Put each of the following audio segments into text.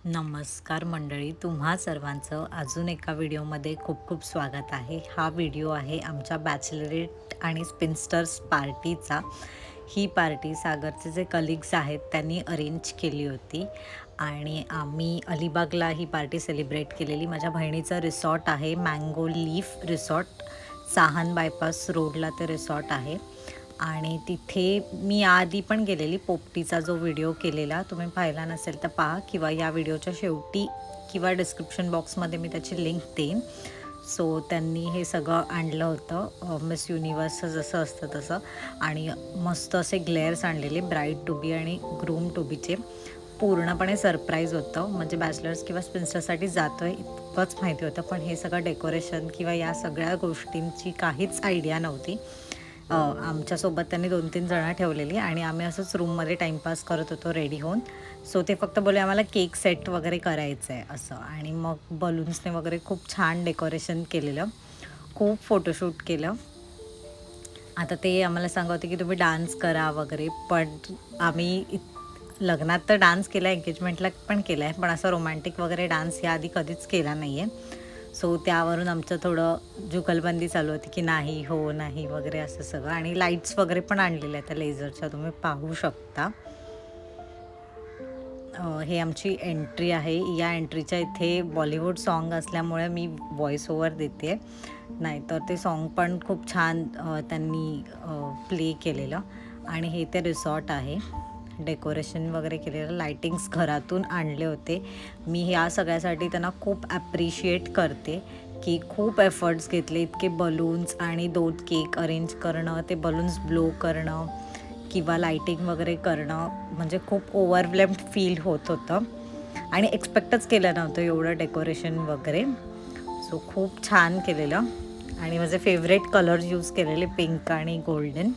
नमस्कार मंडळी, तुम्हा सर्वांचं अजून एका व्हिडिओमध्ये खूप खूप स्वागत आहे. हा व्हिडिओ आहे आमच्या बॅचलरेट आणि स्पिन्स्टर्स पार्टीचा. ही पार्टी सागरचे जे कलिग्स आहेत त्यांनी अरेंज केली होती आणि आम्ही अलिबागला ही पार्टी सेलिब्रेट केलेली. माझ्या बहिणीचं रिसॉर्ट आहे मँगो लीफ रिसॉर्ट, साहन बायपास रोडला ते रिसॉर्ट आहे. आणि तिथे मी याआधी पण गेलेली, पोपटीचा जो व्हिडिओ केलेला तुम्ही पाहिला नसेल तर पहा, किंवा या व्हिडिओच्या शेवटी किंवा डिस्क्रिप्शन बॉक्समध्ये मी त्याची लिंक देईन. सो त्यांनी हे सगळं आणलं होतं मिस युनिवर्सचं जसं असतं तसं, आणि मस्त असे ग्लेअर्स आणलेले ब्राईड टू बी आणि ग्रूम टू बीचे. पूर्णपणे सरप्राईज होतं, म्हणजे बॅचलर्स किंवा स्पिन्स्टरसाठी जातो आहे इतकंच माहिती होतं, पण हे सगळं डेकोरेशन किंवा या सगळ्या गोष्टींची काहीच आयडिया नव्हती. आमच्यासोबत त्यांनी 2-3 जणं ठेवलेली आणि आम्ही असंच रूममध्ये टाईमपास करत होतो रेडी होऊन. सो ते फक्त बोलले आम्हाला केक सेट वगैरे करायचं आहे असं, आणि मग बलून्सने वगैरे खूप छान डेकोरेशन केलेलं, खूप फोटोशूट केलं. आता ते आम्हाला सांगत होते की तुम्ही डान्स करा वगैरे, पण आम्ही लग्नात तर डान्स केला, एंगेजमेंटला पण केला आहे, पण असा रोमॅन्टिक वगैरे डान्स याआधी कधीच केला नाही आहे. सो त्यावरून आमचं थोडं जुगलबंदी चालू होती की नाही, हो नाही वगैरे असं सगळं. आणि लाईट्स वगैरे पण आणलेल्या त्या लेझरच्या, तुम्ही पाहू शकता. हे आमची एंट्री आहे. या एंट्रीच्या इथे बॉलिवूड सॉन्ग असल्यामुळे मी व्हॉइस ओव्हर देते, नाहीतर ते सॉन्ग पण खूप छान त्यांनी प्ले केलेलं. आणि हे ते रिसॉर्ट आहे. डेकोरेशन वगैरे केलेलं, लायटिंग्स घरातून आणले होते. मी ह्या सगळ्यासाठी त्यांना खूप ॲप्रिशिएट करते की खूप एफर्ट्स घेतले. इतके बलून्स आणि 2 केक अरेंज करणं, ते बलून्स ब्लो करणं किंवा लायटिंग वगैरे करणं, म्हणजे खूप ओव्हरवेल्म्ड फील होत होतं आणि एक्सपेक्टच केलं नव्हतं एवढं डेकोरेशन वगैरे. सो खूप छान केलेलं आणि माझे फेवरेट कलर्स यूज केलेले, पिंक आणि गोल्डन,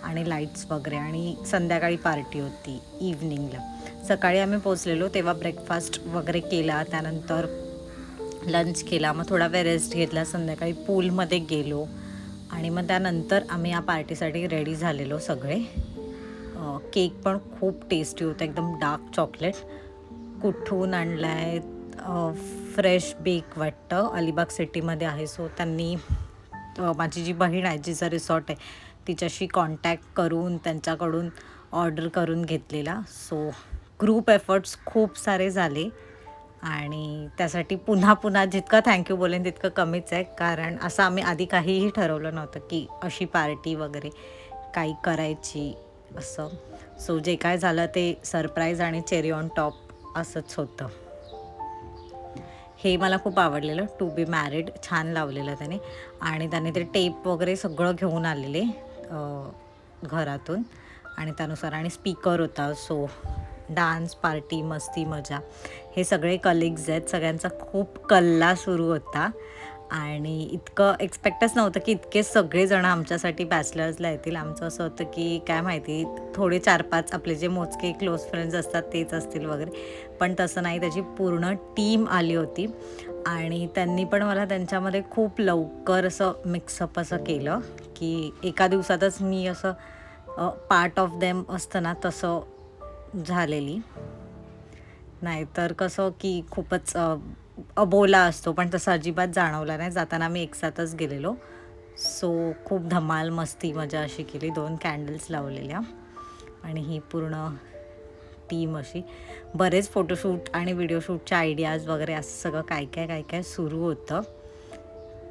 आणि लाईट्स वगैरे. आणि संध्याकाळी पार्टी होती इव्हनिंगला. सकाळी आम्ही पोचलेलो तेव्हा ब्रेकफास्ट वगैरे केला, त्यानंतर लंच केला, मग थोडा वेळ रेस्ट घेतला, संध्याकाळी पूलमध्ये गेलो आणि मग त्यानंतर आम्ही या पार्टीसाठी रेडी झालेलो सगळे. केक पण खूप टेस्टी होता, एकदम डार्क चॉकलेट. कुठून आणला आहे? फ्रेश बेक वाटतं, अलिबाग सिटीमध्ये आहे. सो त्यांनी माझी जी बहीण आहे जिचं रिसॉर्ट आहे तिच्याशी कॉन्टॅक्ट करून त्यांच्याकडून ऑर्डर करून घेतलेला. सो ग्रुप एफर्ट्स खूप सारे झाले आणि त्यासाठी पुन्हा पुन्हा जितकं थँक्यू बोलेन तितकं कमीच आहे, कारण असं आम्ही आधी काहीही ठरवलं नव्हतं की अशी पार्टी वगैरे काही करायची असं. सो जे काय झालं ते सरप्राईज आणि चेरी ऑन टॉप असंच होतं. हे मला खूप आवडलेलं, टू बी मॅरिड छान लावलेलं त्याने, आणि त्याने ते टेप वगैरे सगळं घेऊन आलेले घरातून, आणि त्यानुसार आणि स्पीकर होता. सो डान्स, पार्टी, मस्ती, मजा, हे सगळे कलिग्ज आहेत, सगळ्यांचा खूप कल्ला सुरू होता. आणि इतकं एक्सपेक्टच नव्हतं की इतके सगळेजण आमच्यासाठी बॅचलर्सला येतील. आमचं असं होतं की काय माहिती, थोडे 4-5 आपले जे मोजके क्लोज फ्रेंड्स असतात तेच असतील वगैरे, पण तसं नाही, त्याची पूर्ण टीम आली होती. आणि त्यांनी पण मला त्यांच्यामध्ये खूप लवकर असं मिक्सअप असं केलं की एका दिवसातच मी असं पार्ट ऑफ देम असतं ना तसं झालेली. नाहीतर कसं की खूपच अबोला असतो, पण तसं अजिबात जाणवलं नाही. जाताना आम्ही एकसाथच गेलेलो. सो खूप धमाल, मस्ती, मजा अशी केली. 2 कॅन्डल्स लावलेल्या आणि ही पूर्ण टीम अशी. बरेच फोटोशूट आणि व्हिडिओ शूटच्या आयडियाज वगैरे असं सगळं काय काय सुरू होतं.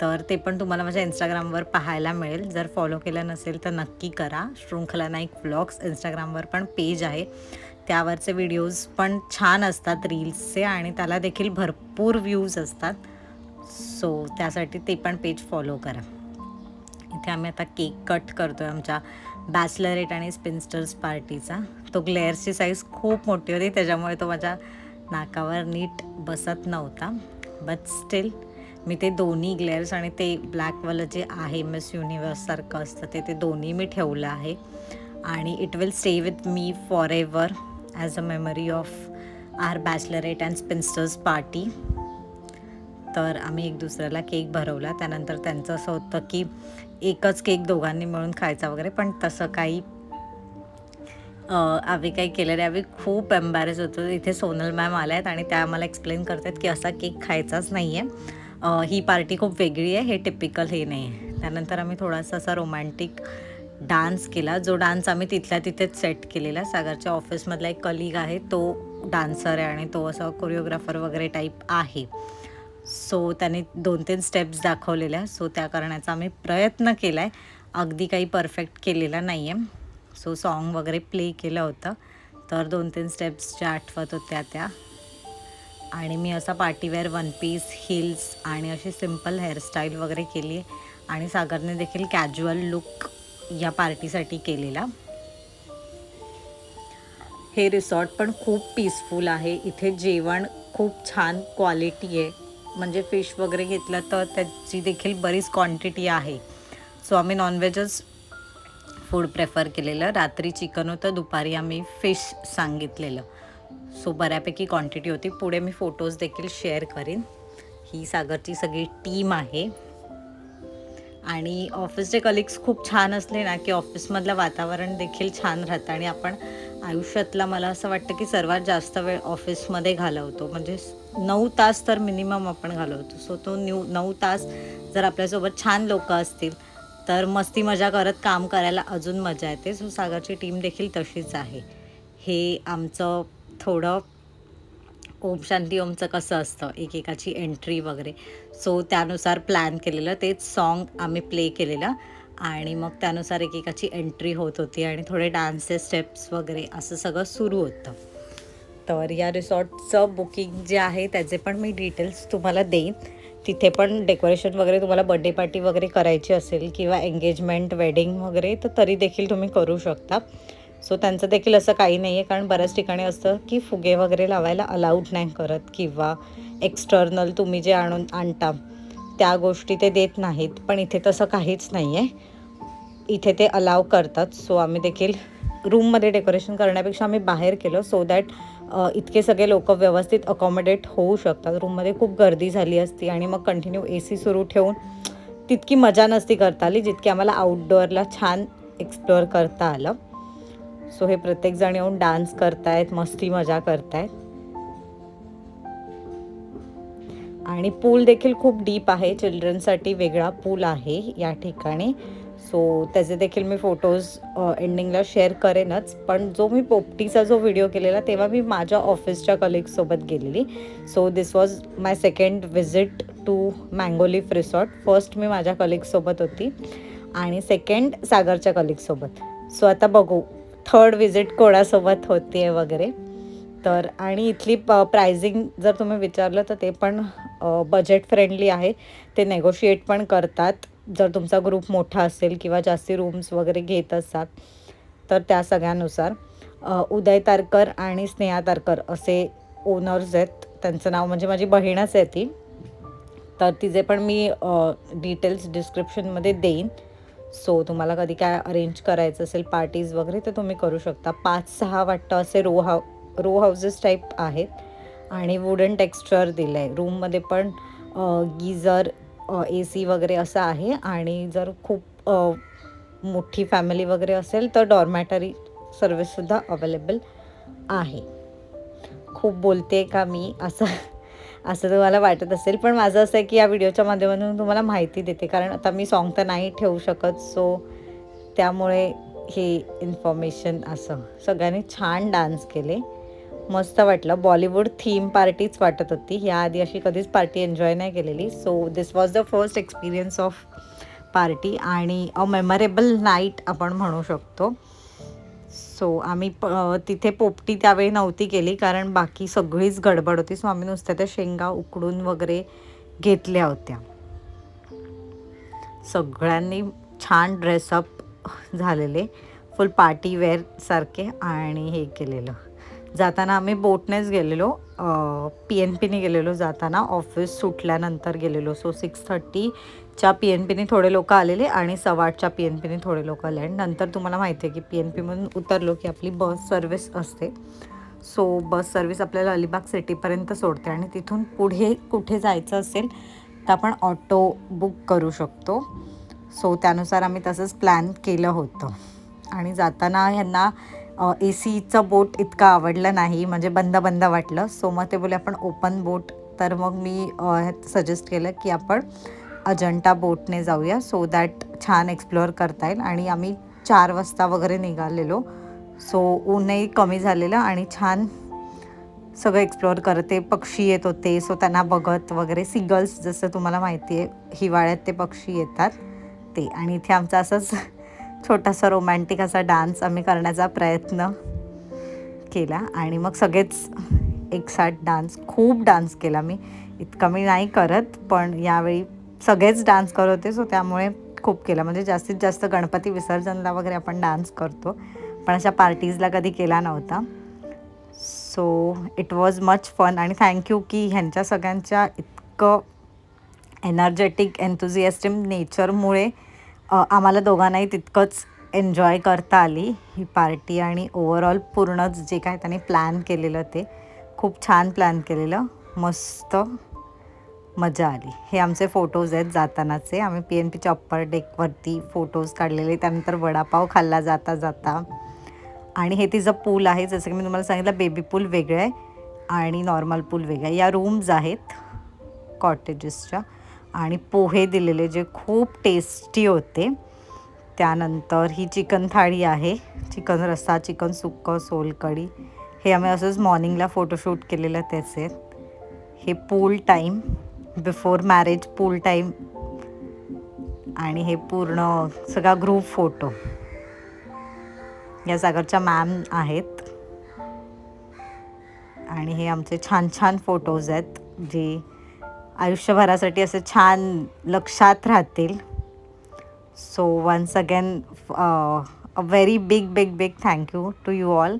तर ते पण तुम्हाला माझ्या इंस्टाग्रामवर पाहायला मिळेल. जर फॉलो केलं नसेल तर नक्की करा. शृंखला नाईक व्लॉग्स इंस्टाग्रामवर पण पेज आहे. त्यावरचे व्हिडिओज पण छान असतात रील्सचे, आणि त्याला देखील भरपूर व्ह्यूज असतात. सो त्यासाठी ते पण पेज फॉलो करा. इथे आम्ही आता केक कट करतो आहे आमच्या बॅचलरेट आणि स्पिन्स्टर्स पार्टीचा. तो ग्लेअर्सची साईज खूप मोठी होती, त्याच्यामुळे तो माझ्या नाकावर नीट बसत नव्हता. बट स्टील मी ते दोन्ही ग्लेअर्स आणि ते ब्लॅकवालं जे आहे मिस युनिवर्ससारखं असतं ते दोन्ही मी ठेवलं आहे, आणि it will stay with me for ever as a memory of our bachelorette and spinsters party. तर आम्ही एक दुसऱ्याला केक भरवला. त्यानंतर त्यांचं असं होतं की एकच केक दोघांनी मिळून खायचा वगैरे, पण तसं काही आम्ही काही केलं नाही. आम्ही खूप एम्बॅरेस होतो. इथे सोनल मॅम आल्या आहेत आणि त्या आम्हाला एक्सप्लेन करत आहेत की असा केक खायचाच नाही आहे, ही पार्टी खूप वेगळी आहे, हे टिपिकल हे नाही आहे. त्यानंतर आम्ही थोडासा असा रोमॅन्टिक डान्स केला, जो डान्स आम्ही तिथल्या तिथेच सेट केलेला. सागरच्या ऑफिसमधला एक कलीग आहे, तो डान्सर आहे आणि तो असा कोरिओग्राफर वगैरे टाईप आहे. सो त्याने 2-3 स्टेप्स दाखवलेल्या, सो त्या करण्याचा आम्ही प्रयत्न केला आहे. अगदी काही परफेक्ट केलेला नाही आहे. सो सॉन्ग वगैरे प्ले केलं होतं, तर 2-3 स्टेप्स ज्या आठवत होत्या त्या. आणि मी असा पार्टीवेअर वन पीस, हिल्स आणि अशी सिम्पल हेअरस्टाईल वगैरे केली आहे. आणि सागरने देखील कॅज्युअल लुक या पार्टीसाठी केलेला. हे रिसॉर्ट पण खूप पीसफुल आहे. इथे जेवण खूप छान क्वालिटी आहे, म्हणजे फिश वगैरे घेतलं तर त्याची देखील बरीच क्वांटिटी आहे. सो आम्ही नॉनव्हेजच फूड प्रेफर केलेलं. रात्री चिकन होतं, दुपारी आम्ही फिश सांगितलेलं. सो बऱ्यापैकी क्वांटिटी होती. पुढे मी फोटोज देखील शेअर करीन. ही सागरची सगळी टीम आहे. आणि ऑफिसचे कलिग्स खूप छान असले ना की ऑफिसमधलं वातावरण देखील छान राहतं. आणि आपण आयुष्यातला, मला असं वाटतं की सर्वात जास्त वेळ ऑफिसमध्ये घालवतो, म्हणजे 9 तास तर मिनिमम आपण घालवतो. सो तो 9 तास जर आपल्यासोबत छान लोक असतील तर मस्ती मजा करत काम करायला अजून मजा येते. सो सागरची टीम देखील तशीच आहे. हे आमचं थोडं ओम शांती ओमचं कसं असतं, एकेकाची एंट्री वगैरे, सो त्यानुसार प्लॅन केलेलं. तेच सॉन्ग आम्ही प्ले केलेलं आणि मग त्यानुसार एकेकाची एंट्री होत होती आणि थोडे डान्सचे स्टेप्स वगैरे असं सगळं सुरू होतं. तर या रिसॉर्टचं बुकिंग जे आहे त्याचे पण मी डिटेल्स तुम्हाला देईन. तिथे पण डेकोरेशन वगैरे, तुम्हाला बड्डे पार्टी वगैरे करायची असेल किंवा एंगेजमेंट, वेडिंग वगैरे, तर तरी देखील तुम्ही करू शकता. सो त्यांचं देखील असं काही नाही आहे, कारण बऱ्याच ठिकाणी असतं की फुगे वगैरे लावायला अलाउड नाही करत किंवा एक्सटर्नल तुम्ही जे आणता त्या गोष्टी ते देत नाहीत. पण इथे तसं काहीच नाही आहे, इथे ते अलाव करतात. सो आम्ही देखील रूममध्ये डेकोरेशन करण्यापेक्षा आम्ही बाहेर केलं, सो दॅट इतके सगळे लोक व्यवस्थित अकॉमोडेट होऊ शकतात. रूममध्ये खूप गर्दी झाली असती आणि मग कंटिन्यू AC सुरू ठेवून तितकी मजा नसती करता आली जितकी आम्हाला आउटडोअरला छान एक्सप्लोअर करता आलं. सो हे प्रत्येकजण येऊन डान्स करतायत, मस्ती मजा करतायत. आणि पूल देखील खूप डीप आहे. चिल्ड्रनसाठी वेगळा पूल आहे या ठिकाणी. सो त्याचे देखील मी फोटोज एंडिंगला शेअर करेनच. पण जो मी पोपटीचा जो व्हिडिओ केलेला तेव्हा मी माझ्या ऑफिसच्या कलिग्ससोबत गेलेली. So this was my second visit to mango leaf resort. First मी माझ्या कलिग्ससोबत होती आणि सेकंड सागरच्या कलिग्ससोबत. सो आता बघू थर्ड विजिट कोणासोबत होती आहे वगैरे. तर आणि इथली प्राइसिंग जर तुम्ही विचारलं तर ते पण बजेट फ्रेंडली आहे. ते नेगोशिएट पण करतात जर तुमचा ग्रुप मोठा असेल किंवा जास्ती रूम्स वगैरे घेत असाल तर त्या सगळ्यानुसार. उदय तारकर आणि स्नेहा तारकर असे ओनर्स आहेत. त्यांचं नाव म्हणजे माझी बहीणच आहे ती. तर तिचे पण मी डिटेल्स डिस्क्रिप्शनमध्ये देईन. सो तुम्हाला कधी काय अरेंज करायचं असेल पार्टीज वगैरे तर तुम्ही करू शकता. 5-6 वाटतं असे रो हाऊसेस टाईप आहेत आणि वुडन टेक्स्चर दिलं आहे. रूममध्ये पण गीझर, AC वगैरे असं आहे. आणि जर खूप मोठी फॅमिली वगैरे असेल तर डॉर्मॅटरी सर्विससुद्धा अवेलेबल आहे. खूप बोलते का मी असं तुम्हाला वाटत असेल, पण माझं असं आहे की या व्हिडिओच्या माध्यमातून तुम्हाला माहिती देते, कारण आता मी सॉन्ग तर नाही ठेवू शकत. सो त्यामुळे हे इन्फॉर्मेशन. असं सगळ्यांनी छान डान्स केले, मस्त वाटलं. बॉलिवूड थीम पार्टीच वाटत होती. याआधी अशी कधीच पार्टी एन्जॉय नाही केलेली. So this was the first experience of party आणि अ मेमरेबल नाईट आपण म्हणू शकतो. सो आम्ही तिथे पोपटी त्यावेळी नव्हती केली कारण बाकी सगळीच गडबड होती. सो आम्ही नुसत्या त्या शेंगा उकडून वगैरे घेतल्या होत्या. सगळ्यांनी छान ड्रेसअप झालेले, फुल पार्टीवेअर सारखे. आणि हे केलेलं, जाताना आम्ही बोटनेच गेलेलो, PNPने गेलेलो. जाताना ऑफिस सुटल्यानंतर गेलेलो. सो 6:30च्या PNPने थोडे लोक आलेले आणि 8:15च्या PNPने थोडे लोक आले. आणि नंतर तुम्हाला माहिती आहे की PNPमधून उतरलो की आपली बस सर्विस असते. सो बस सर्विस आपल्याला अलिबाग सिटीपर्यंत सोडते आणि तिथून पुढे कुठे जायचं असेल तर आपण ऑटो बुक करू शकतो. सो त्यानुसार आम्ही तसंच प्लॅन केलं होतं. आणि जाताना ह्यांना ACचं बोट इतकं आवडलं नाही, म्हणजे बंद बंद वाटलं. सो मग ते बोले आपण ओपन बोट. तर मग मी सजेस्ट केलं की आपण अजंठा बोटने जाऊया, सो दॅट छान एक्सप्लोअर करता येईल. आणि आम्ही 4 वाजता वगैरे निघालेलो, सो ऊनही कमी झालेलं आणि छान सगळं एक्सप्लोअर करते. पक्षी येत होते, सो त्यांना बघत वगैरे. सीगल्स, जसं तुम्हाला माहिती आहे हिवाळ्यात ते पक्षी येतात ते. आणि इथे आमचा असंच छोटासा रोमॅन्टिक असा डान्स आम्ही करण्याचा प्रयत्न केला. आणि मग सगळेच एकसाथ खूप डान्स केला मी. इतका मी नाही करत, पण यावेळी सगळेच डान्स करत होते, सो त्यामुळे खूप केला. म्हणजे जास्तीत जास्त गणपती विसर्जनला वगैरे आपण डान्स करतो, पण अशा पार्टीजला कधी केला नव्हता. So it was much fun. आणि थँक्यू की ह्यांच्या सगळ्यांच्या इतकं एनर्जेटिक एन्थुझियास्टिक नेचरमुळे आम्हाला दोघांनाही तितकंच एन्जॉय करता आली ही पार्टी. आणि ओव्हरऑल पूर्णच जे काय त्यांनी प्लॅन केलेलं ते खूप छान प्लॅन केलेलं, मस्त मजा आली. हे आमचे फोटोज आहेत जातानाचे. आम्ही PNPच्या अप्पर डेकवरती फोटोज काढलेले, त्यानंतर वडापाव खाल्ला जाता जाता. आणि हे तिचं पूल आहे, जसं की मी तुम्हाला सांगितलं बेबी पूल वेगळं आहे आणि नॉर्मल पूल वेगळं आहे. या रूम्स आहेत कॉटेजेसच्या. आणि पोहे दिलेले जे खूप टेस्टी होते. त्यानंतर ही चिकन थाळी आहे, चिकन रस्सा, चिकन सुक्कं, सोलकढी. हे आम्ही असंच मॉर्निंगला फोटोशूट केलेलं त्याचे. हे पूल टाईम, बिफोर मॅरेज पूल टाईम. आणि हे पूर्ण सगळा ग्रुप फोटो. या सागरच्या मॅम आहेत. आणि हे आमचे छान छान फोटोज आहेत, जे आयुष्यभरासाठी असे छान लक्षात राहतील. So once again a very big thank you to you all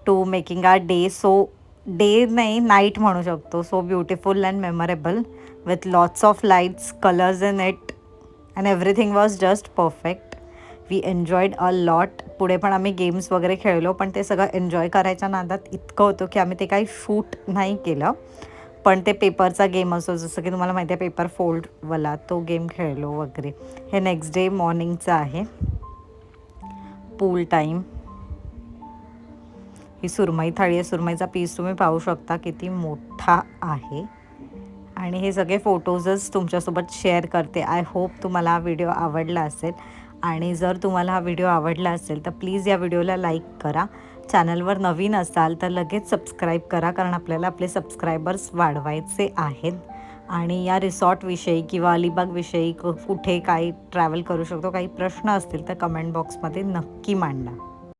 to making our day so, day नाही नाईट म्हणू शकतो, so beautiful and memorable with lots of lights, colours in it and everything was just perfect. We enjoyed a lot. पुढे पण आम्ही games वगैरे खेळलो, पण ते सगळं एन्जॉय करायच्या नादात इतकं होतं की आम्ही ते काही शूट नाही केलं. पण ते पेपरचा गेम असो, जसं की तुम्हाला माहिती आहे पेपर फोल्डवाला, तो गेम खेळलो वगैरे. हे नेक्स्ट डे मॉर्निंगचं आहे. पूल टाईम. ही सुरमई थाळी आहे. सुरमईचा पीस तुम्ही पाहू शकता किती मोठा आहे. आणि हे सगळे फोटोजच तुमच्यासोबत शेअर करते. आय होप तुम्हाला हा व्हिडिओ आवडला असेल. आणि जर तुम्हाला हा व्हिडिओ आवडला असेल तर प्लीज या व्हिडिओला लाईक करा. चॅनलवर नवीन असाल तर लगेच सबस्क्राईब करा, कारण आपल्याला आपले सबस्क्रायबर्स वाढवायचे आहेत. आणि या रिसॉर्टविषयी किंवा अलिबागविषयी कुठे काही ट्रॅव्हल करू शकतो, काही प्रश्न असतील तर कमेंट बॉक्समध्ये नक्की मांडा.